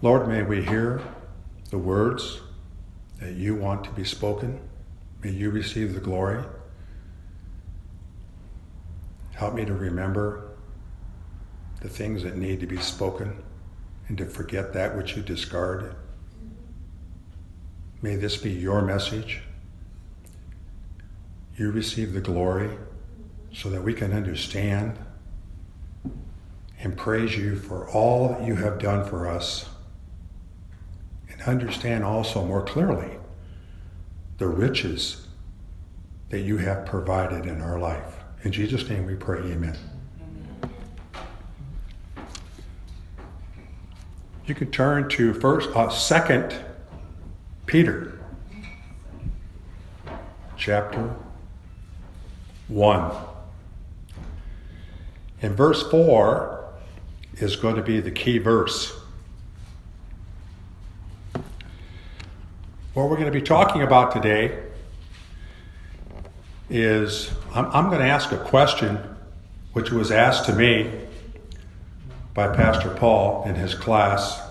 Lord, may we hear the words that you want to be spoken. May you receive the glory. Help me to remember the things that need to be spoken and to forget that which you discard. May this be your message. You receive the glory so that we can understand and praise you for all that you have done for us, and understand also more clearly the riches that you have provided in our life. In Jesus' name we pray, amen. You can turn to 2 Peter, chapter 1. And verse 4 is going to be the key verse. What we're going to be talking about today is, I'm going to ask a question which was asked to me by Pastor Paul in his class.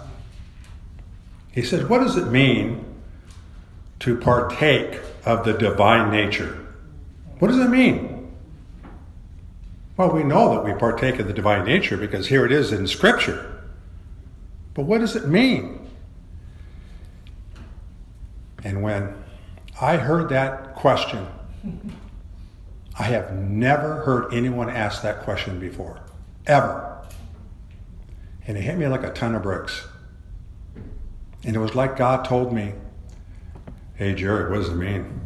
He said, what does it mean to partake of the divine nature? What does it mean? Well, we know that we partake of the divine nature because here it is in Scripture. But what does it mean? And when I heard that question, I have never heard anyone ask that question before, ever. And it hit me like a ton of bricks. And it was like God told me, hey, Jerry, what does it mean?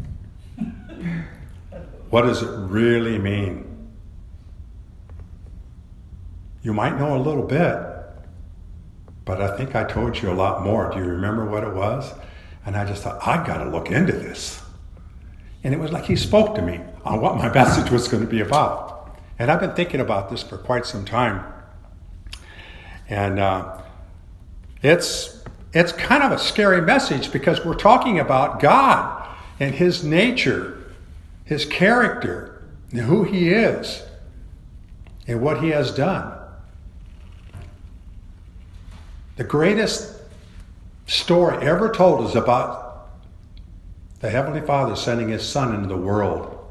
What does it really mean? You might know a little bit, but I think I told you a lot more. Do you remember what it was? And I just thought, I've got to look into this. And it was like he spoke to me on what my message was going to be about. And I've been thinking about this for quite some time. And it's kind of a scary message because we're talking about God and his nature, his character, and who he is, and what he has done. The greatest story ever told is about the Heavenly Father sending his Son into the world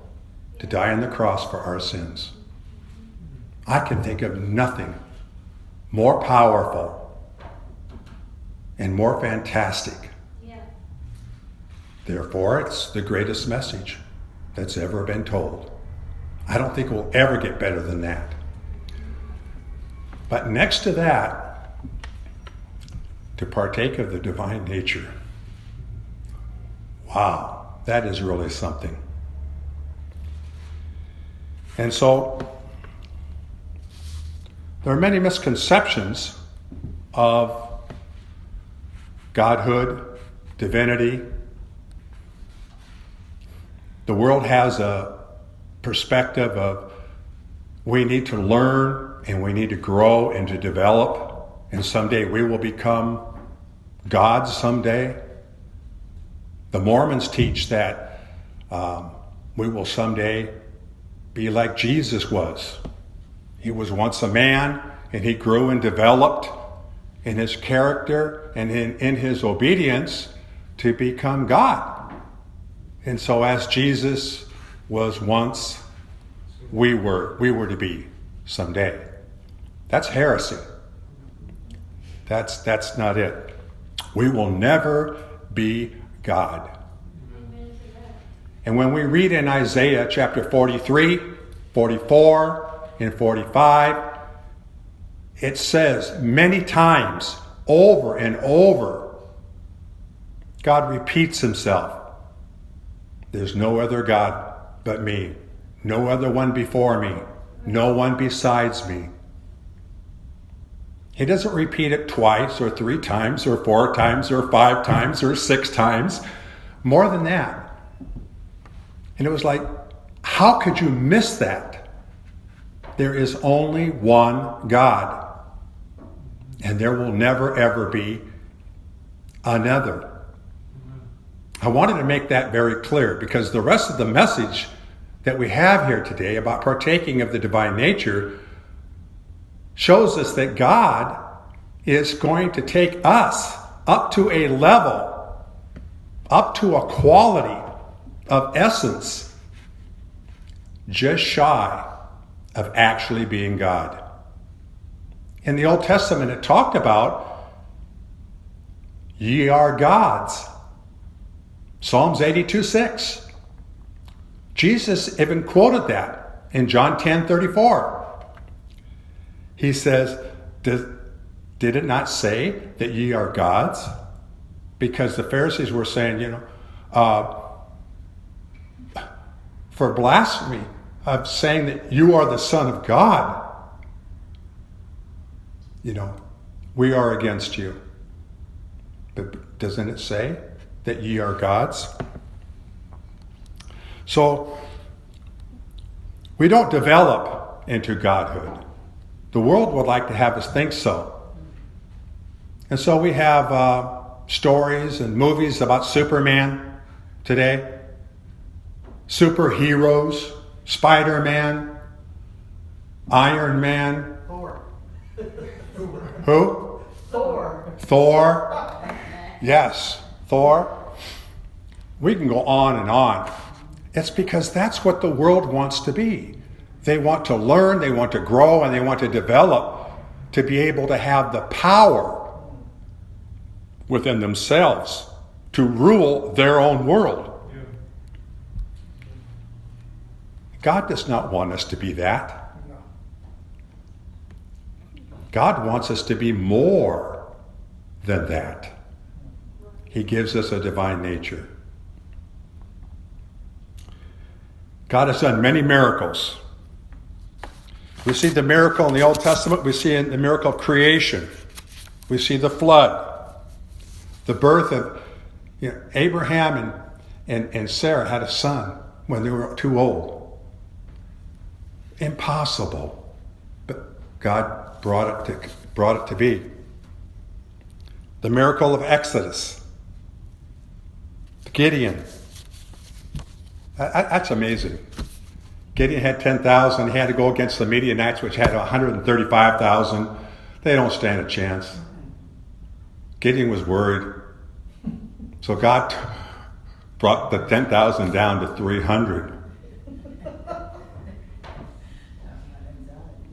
to die on the cross for our sins. I can think of nothing more powerful and more fantastic. Yeah. Therefore, it's the greatest message that's ever been told. I don't think we'll ever get better than that. But next to that, to partake of the divine nature. Wow, that is really something. And so, there are many misconceptions of Godhood, divinity. The world has a perspective of we need to learn and we need to grow and to develop, and someday we will become gods someday. The Mormons teach that we will someday be like Jesus was. He was once a man, and he grew and developed in his character and in his obedience to become God. And so as Jesus was once, we were to be someday. That's heresy. That's not it. We will never be God. And when we read in Isaiah chapter 43, 44, and 45, it says many times, over and over, God repeats himself. There's no other God but me. No other one before me. No one besides me. He doesn't repeat it twice or 3 times or 4 times or 5 times or 6 times. More than that. And it was like, how could you miss that? There is only one God. And there will never, ever be another. I wanted to make that very clear because the rest of the message that we have here today about partaking of the divine nature shows us that God is going to take us up to a level, up to a quality of essence, just shy of actually being God. In the Old Testament, it talked about, ye are gods. Psalms 82:6. Jesus even quoted that in John 10:34. He says, did it not say that ye are gods? Because the Pharisees were saying, for blasphemy of saying that you are the Son of God, we are against you. But doesn't it say that ye are gods? So we don't develop into godhood. The world would like to have us think so. And so we have stories and movies about Superman today, superheroes, Spider-Man, Iron Man. Thor. Who? Thor. Thor. Yes, Thor. We can go on and on. It's because that's what the world wants to be. They want to learn, they want to grow, and they want to develop to be able to have the power within themselves to rule their own world. God does not want us to be that. God wants us to be more than that. He gives us a divine nature. God has done many miracles. We see the miracle in the Old Testament. We see in the miracle of creation. We see the flood. The birth of Abraham and Sarah had a son when they were too old. Impossible. But God brought it to be. The miracle of Exodus. Gideon. That's amazing. Gideon had 10,000. He had to go against the Midianites, which had 135,000. They don't stand a chance. Gideon was worried. So God brought the 10,000 down to 300.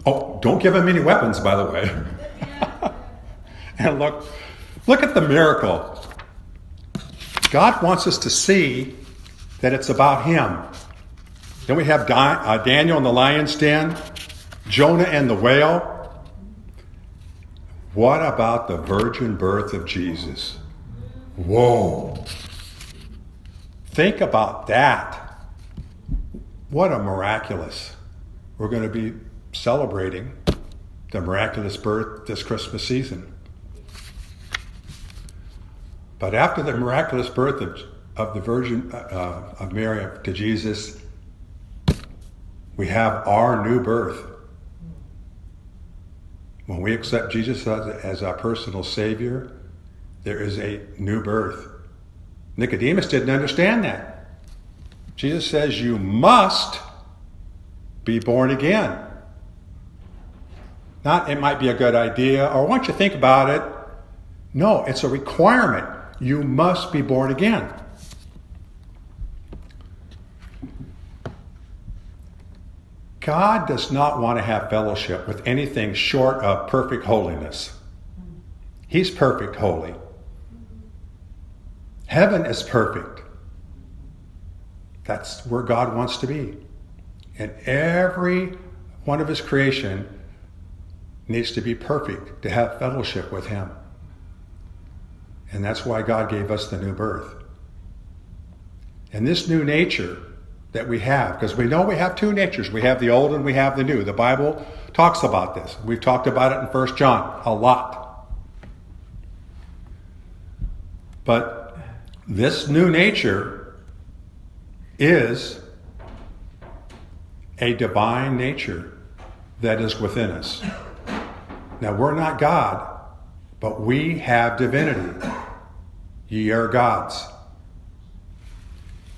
Oh, don't give him any weapons, by the way. And look at the miracle. God wants us to see that it's about him. Then we have Daniel in the lion's den, Jonah and the whale. What about the virgin birth of Jesus? Whoa. Think about that. What a miraculous. We're going to be celebrating the miraculous birth this Christmas season. But after the miraculous birth of the Virgin of Mary to Jesus, we have our new birth. When we accept Jesus as our personal Savior, there is a new birth. Nicodemus didn't understand that. Jesus says you must be born again. Not it might be a good idea, or once you think about it, no, it's a requirement. You must be born again. God does not want to have fellowship with anything short of perfect holiness. He's perfect holy. Heaven is perfect. That's where God wants to be. And every one of his creation needs to be perfect to have fellowship with him. And that's why God gave us the new birth. And this new nature that we have, because we know we have two natures. We have the old and we have the new. The Bible talks about this. We've talked about it in 1 John a lot. But this new nature is a divine nature that is within us. Now, we're not God, but we have divinity. Ye are gods.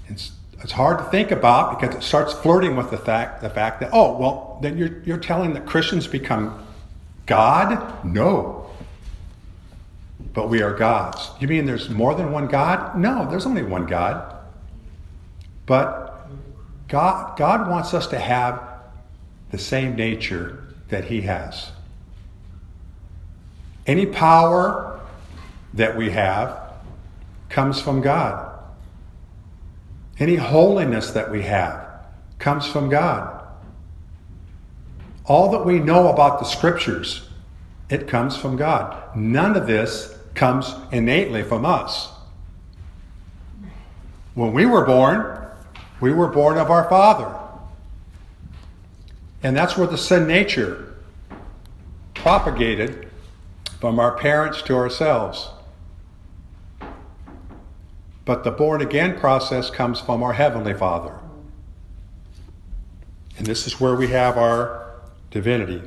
It's hard to think about because it starts flirting with the fact that, then you're telling that Christians become God? No. but we are gods. You mean there's more than one God? No, there's only one God. But God wants us to have the same nature that he has. Any power that we have comes from God. Any holiness that we have comes from God. All that we know about the scriptures, it comes from God. None of this comes innately from us. When we were born of our Father. And that's where the sin nature propagated from our parents to ourselves. But the born again process comes from our Heavenly Father. And this is where we have our divinity.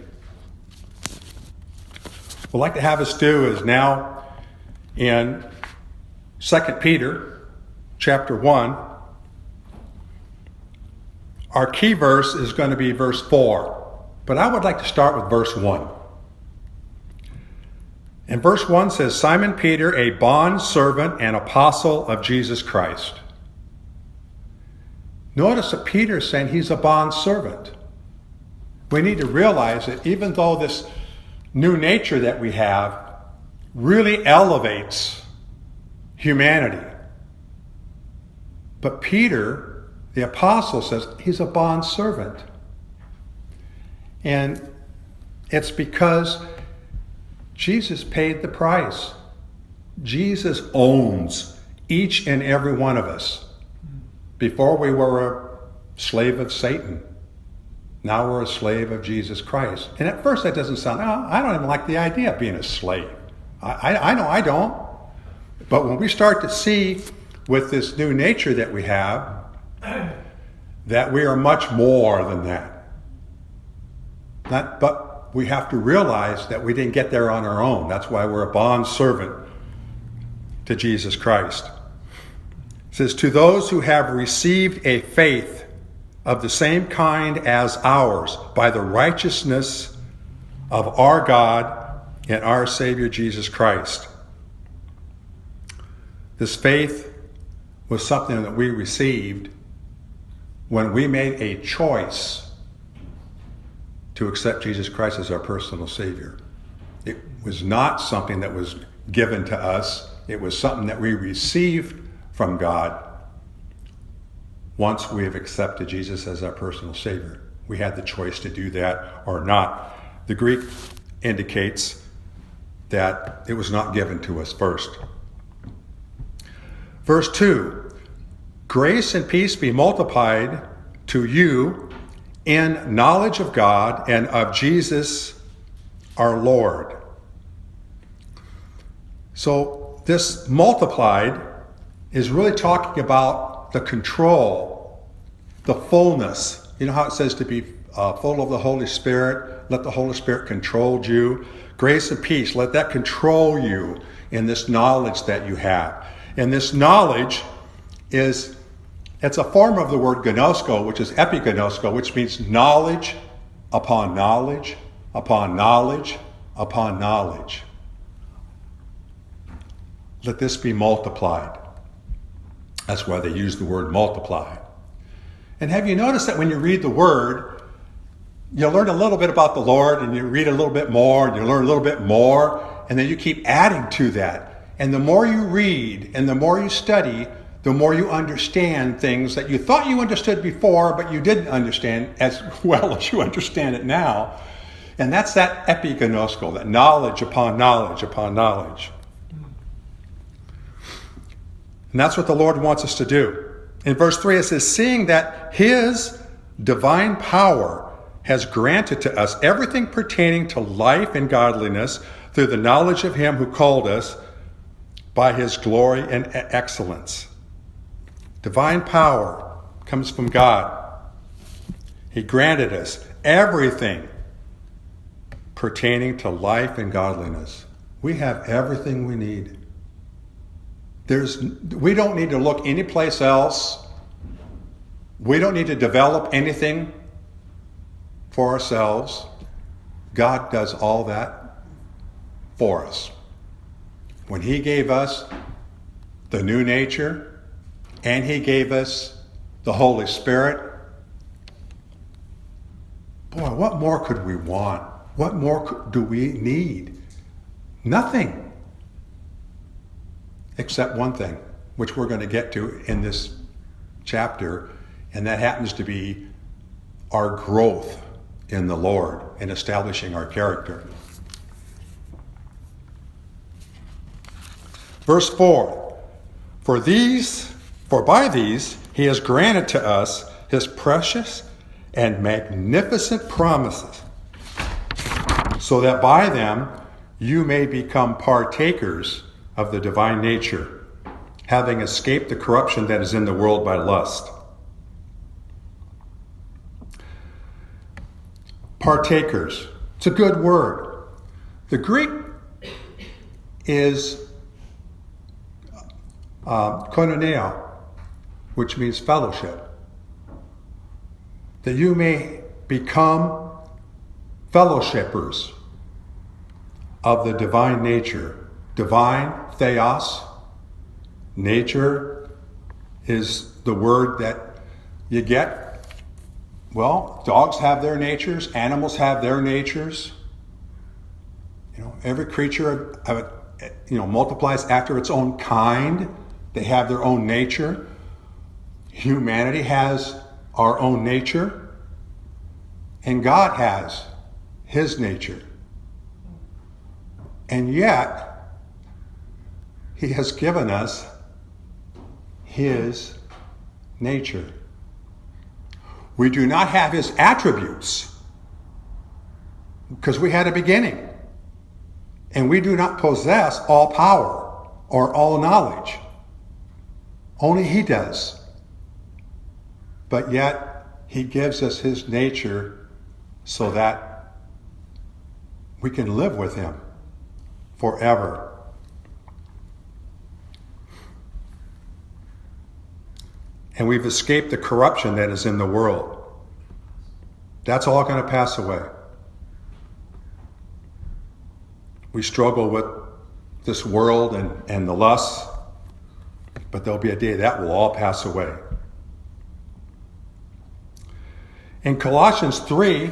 What I'd like to have us do is now in 2 Peter chapter 1, our key verse is going to be verse 4. But I would like to start with verse 1. And verse 1 says, Simon Peter, a bond servant and apostle of Jesus Christ. Notice that Peter is saying he's a bond servant. We need to realize that even though this new nature that we have really elevates humanity, but Peter, the apostle, says he's a bond servant. And it's because Jesus paid the price. Jesus owns each and every one of us. Before we were a slave of Satan. Now we're a slave of Jesus Christ. And at first that doesn't sound, I don't even like the idea of being a slave. I know I don't. But when we start to see with this new nature that we have, that we are much more than that. But we have to realize that we didn't get there on our own. That's why we're a bond servant to Jesus Christ. It says, to those who have received a faith of the same kind as ours by the righteousness of our God and our Savior Jesus Christ. This faith was something that we received when we made a choice to accept Jesus Christ as our personal Savior. It was not something that was given to us. It was something that we received from God once we have accepted Jesus as our personal Savior. We had the choice to do that or not. The Greek indicates that it was not given to us first. Verse 2, grace and peace be multiplied to you in knowledge of God and of Jesus our Lord. So this multiplied is really talking about the control, the fullness. You know how it says to be full of the Holy Spirit? Let the Holy Spirit control you. Grace and peace, let that control you in this knowledge that you have. And this knowledge it's a form of the word gnosko, which is epignosko, which means knowledge upon knowledge, upon knowledge, upon knowledge. Let this be multiplied. That's why they use the word multiply. And have you noticed that when you read the word, you learn a little bit about the Lord, and you read a little bit more, and you learn a little bit more, and then you keep adding to that. And the more you read and the more you study, the more you understand things that you thought you understood before, but you didn't understand as well as you understand it now. And that's that epignosko, that knowledge upon knowledge upon knowledge. And that's what the Lord wants us to do. In verse 3 it says, seeing that his divine power has granted to us everything pertaining to life and godliness through the knowledge of him who called us by his glory and excellence. Divine power comes from God. He granted us everything pertaining to life and godliness. We have everything we need. We don't need to look anyplace else. We don't need to develop anything for ourselves. God does all that for us. when he gave us the new nature and he gave us the Holy Spirit, boy, what more could we want? What more do we need? Nothing. Except one thing, which we're going to get to in this chapter, and that happens to be our growth in the Lord and establishing our character. Verse 4, for by these he has granted to us his precious and magnificent promises, so that by them you may become partakers of the divine nature, having escaped the corruption that is in the world by lust. Partakers. It's a good word. The Greek is koinonia, which means fellowship. That you may become fellowshippers of the divine nature. Divine, theos. Nature is the word that you get. Well, dogs have their natures, animals have their natures. Every creature, multiplies after its own kind. They have their own nature. Humanity has our own nature, and God has his nature. And yet, he has given us his nature. We do not have his attributes because we had a beginning. And we do not possess all power or all knowledge. Only he does. But yet, he gives us his nature so that we can live with him forever. And we've escaped the corruption that is in the world. That's all going to pass away. We struggle with this world and the lusts, but there'll be a day that will all pass away. In Colossians 3,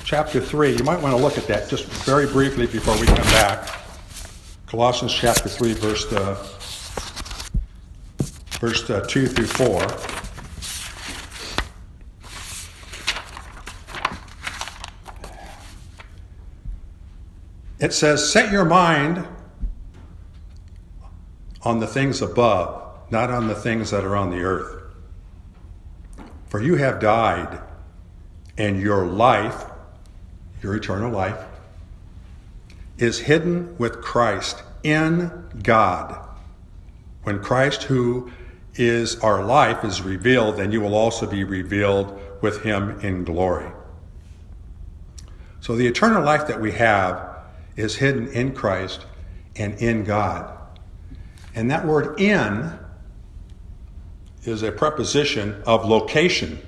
chapter 3, you might want to look at that just very briefly before we come back. Colossians chapter 3, verse 2 through 4. It says, set your mind on the things above, not on the things that are on the earth. For you have died, and your life, your eternal life, is hidden with Christ in God. When Christ, who is our life, is revealed, then you will also be revealed with him in glory. So the eternal life that we have is hidden in Christ and in God. And that word in is a preposition of location.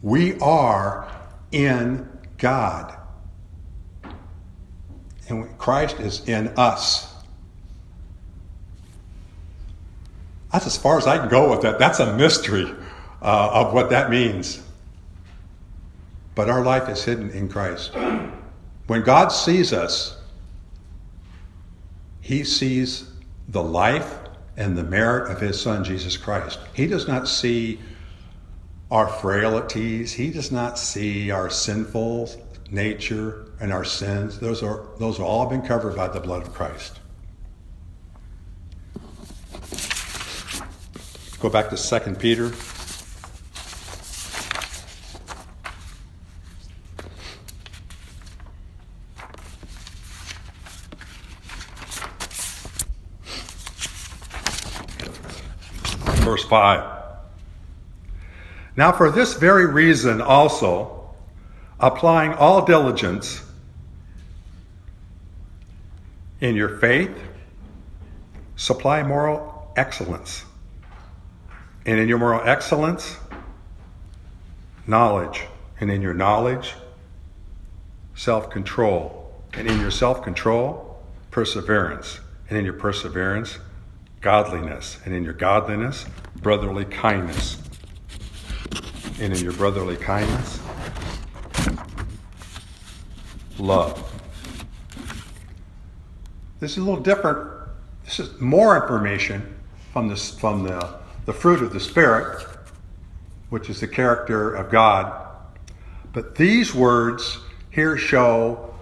We are in God. And Christ is in us. That's as far as I can go with that. That's a mystery of what that means. But our life is hidden in Christ. When God sees us, he sees the life and the merit of his Son, Jesus Christ. He does not see our frailties. He does not see our sinful nature and our sins. Those are all been covered by the blood of Christ. Go back to 2 Peter. Verse 5. Now for this very reason also, applying all diligence in your faith, supply moral excellence. And in your moral excellence, knowledge. And in your knowledge, self-control. And in your self-control, perseverance. And in your perseverance, godliness. And in your godliness, brotherly kindness. And in your brotherly kindness, love. This is a little different. This is more information from the fruit of the Spirit, which is the character of God. But these words here show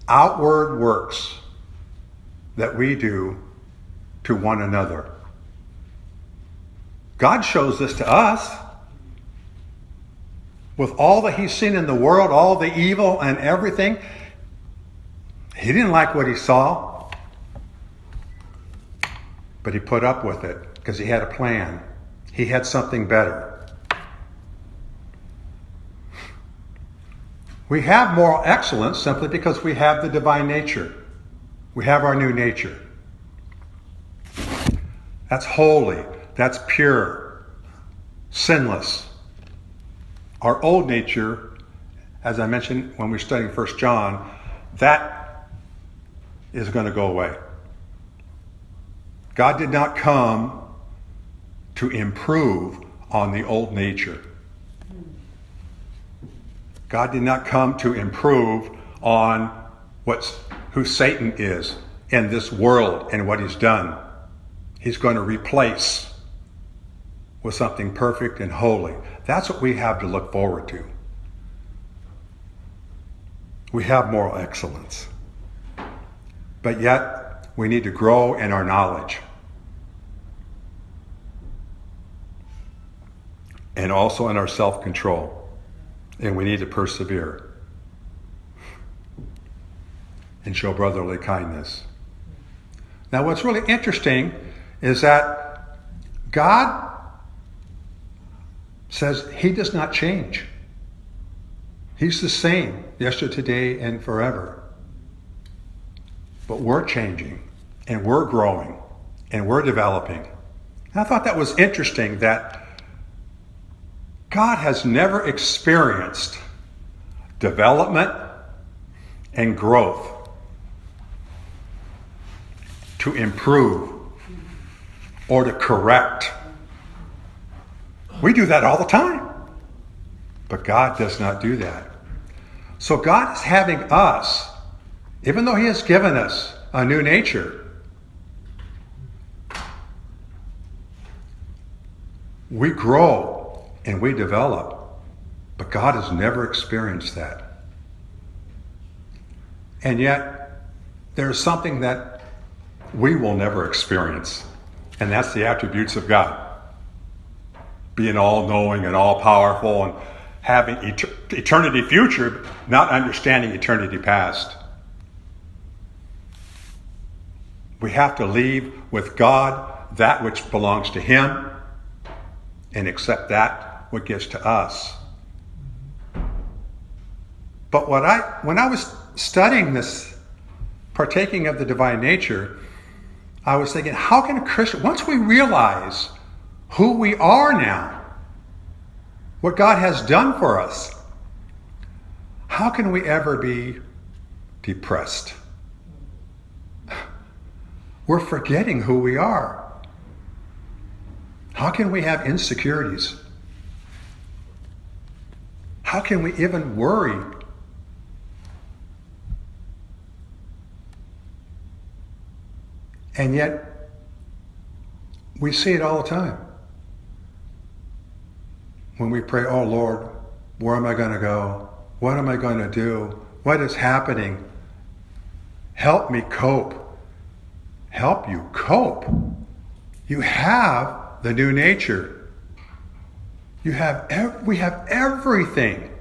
outward works that we do to one another. God shows this to us. With all that he's seen in the world, all the evil and everything, he didn't like what he saw. But he put up with it because he had a plan. He had something better. We have moral excellence simply because we have the divine nature. We have our new nature. That's holy. That's pure. Sinless. Our old nature, as I mentioned when we were studying 1 John, that is going to go away. God did not come to improve on the old nature. God did not come to improve on who Satan is in this world and what he's done. He's going to replace with something perfect and holy. That's what we have to look forward to. We have moral excellence. But yet, we need to grow in our knowledge. And also in our self-control. And we need to persevere. And show brotherly kindness. Now, what's really interesting is that God says he does not change. He's the same yesterday, today, and forever. But we're changing, and we're growing, and we're developing. And I thought that was interesting that God has never experienced development and growth to improve or to correct. We do that all the time. But God does not do that. So God is having us, even though he has given us a new nature, we grow and we develop. But God has never experienced that. And yet, there's something that we will never experience. And that's the attributes of God. Being all-knowing and all-powerful and having eternity future, not understanding eternity past. We have to leave with God that which belongs to him and accept that which gives to us. But when I was studying this, partaking of the divine nature, I was thinking, how can a Christian, once we realize who we are now, what God has done for us, how can we ever be depressed? We're forgetting who we are. How can we have insecurities? How can we even worry? And yet, we see it all the time. When we pray, oh Lord, where am I going to go? What am I going to do? What is happening? Help me cope. Help you cope. You have the new nature. We have everything.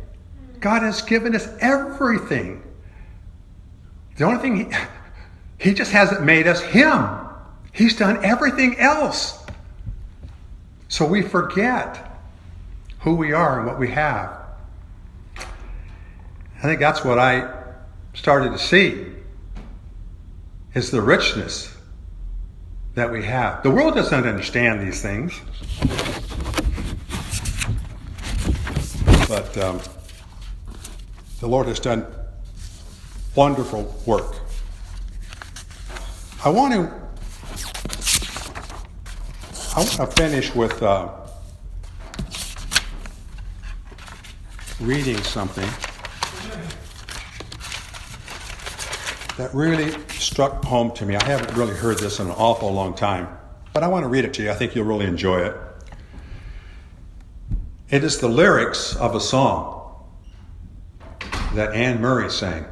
God has given us everything. The only thing, he just hasn't made us him. He's done everything else. So we forget who we are and what we have. I think that's what I started to see, is the richness that we have. The world doesn't understand these things. But the Lord has done wonderful work. I want to finish with reading something that really struck home to me. I haven't really heard this in an awful long time, but I want to read it to you. I think you'll really enjoy it. It is the lyrics of a song that Anne Murray sang.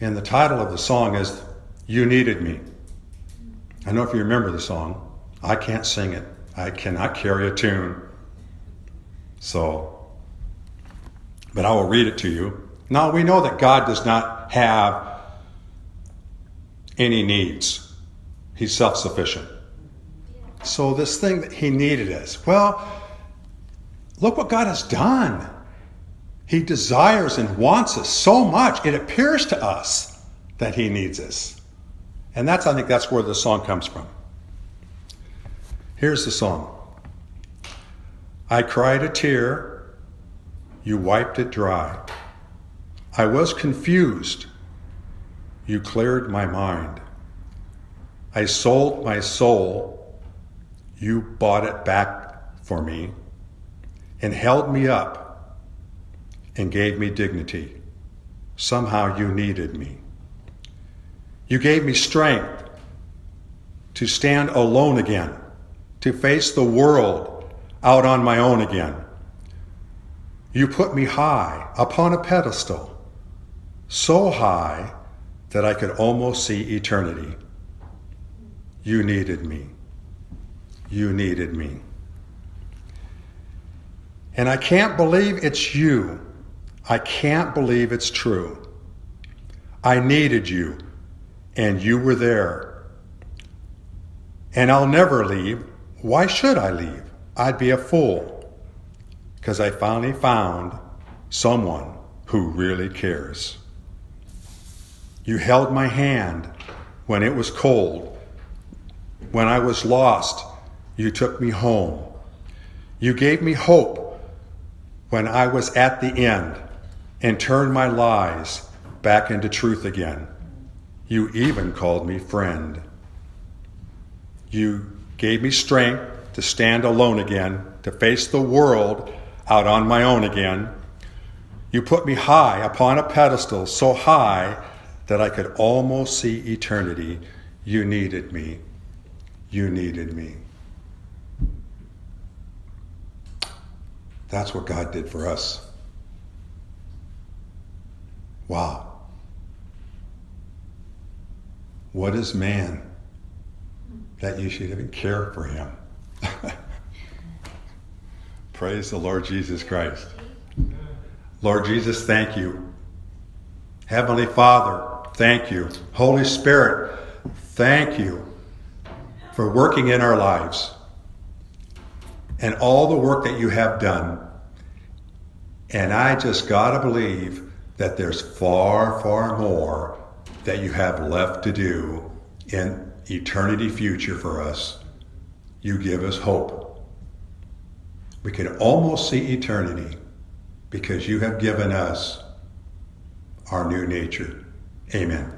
And the title of the song is You Needed Me. I don't know if you remember the song. I can't sing it. I cannot carry a tune. But I will read it to you. Now, we know that God does not have any needs. He's self-sufficient. So this thing that he needed us, well, look what God has done. He desires and wants us so much. It appears to us that he needs us. And I think that's where the song comes from. Here's the song. I cried a tear, you wiped it dry. I was confused, you cleared my mind. I sold my soul, you bought it back for me, and held me up and gave me dignity. Somehow you needed me. You gave me strength to stand alone again, to face the world out on my own again. You put me high upon a pedestal, so high that I could almost see eternity. You needed me. You needed me. And I can't believe it's you. I can't believe it's true. I needed you, and you were there. And I'll never leave. Why should I leave? I'd be a fool, because I finally found someone who really cares. You held my hand when it was cold. When I was lost, you took me home. You gave me hope when I was at the end and turned my lies back into truth again. You even called me friend. You gave me strength to stand alone again, to face the world out on my own again. You put me high upon a pedestal, so high that I could almost see eternity. You needed me. You needed me. That's what God did for us. Wow. What is man that you should even care for him? Praise the Lord Jesus Christ. Lord Jesus, thank you. Heavenly Father, thank you. Holy Spirit, thank you for working in our lives and all the work that you have done. And I just gotta believe that there's far, far more that you have left to do in eternity future for us. You give us hope. We can almost see eternity because you have given us our new nature. Amen.